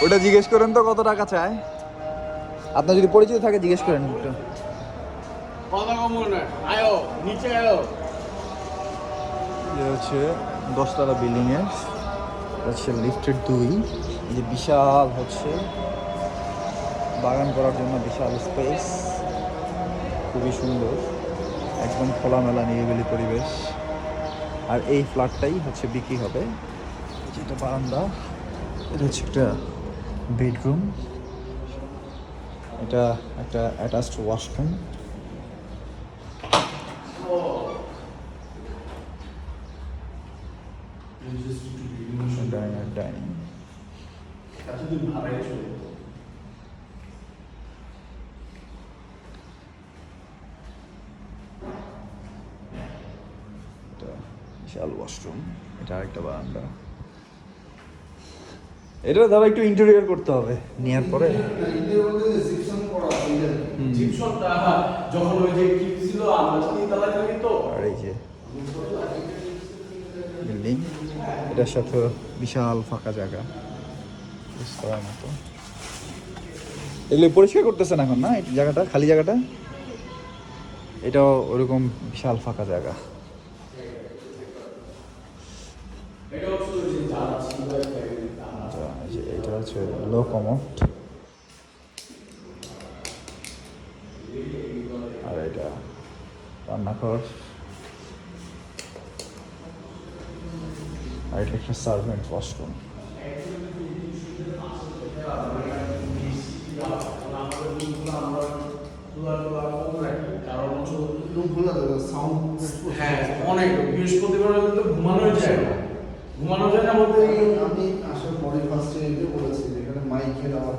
ওটা জিজ্ঞেস করেন তো কত টাকা চায়। আপনার যদি পরিচিত থাকে জিজ্ঞেস করেন একটু। কথা কমন আয়ো নিচে আয়ো। এটা হচ্ছে 10 তলা বিল্ডিং এর, হচ্ছে লিফটের 2। এই যে বিশাল হচ্ছে বাগান করার জন্য বিশাল স্পেস, খুবই সুন্দর, একদম খোলামেলা নিরিবিলি পরিবেশ। আর এই ফ্ল্যাটটাই হচ্ছে বিক্রি হবে। যেটা বারান্দা, এটা হচ্ছে একটা বেডরুম, এটা একটা অ্যাটাচড ওয়াশরুম। ডাইনিং বিশাল ওয়াশরুম, এটা আরেকটা বারান্দা। এটা ধরো একটু ইন্টেরিয়র করতে হবে নেওয়ার পরে। জিপসনটা যখন ওই যে কি ছিল আমরা 3 তলায় থাকি তো। আর এই যে বিল্ডিং, এটার সাথে বিশাল ফাঁকা জায়গা ইউজ করার মতো। এগুলো পরিষ্কার করতেছেন এখন না, এই জায়গাটা খালি জায়গাটা, এটাও ওরকম বিশাল ফাঁকা জায়গা। এটা হচ্ছে লো কমোড, আর এটা রান্নাঘর, আর এটা একটা সার্ভেন্ট ওয়াশরুম। হ্যাঁ অনেক বৃহস্পতিবার তো ঘুমানো যায় না, ঘুমানো যায় না বলতে আমি আসার পরে ফার্স্টে বলেছি এখানে মাইকের আমার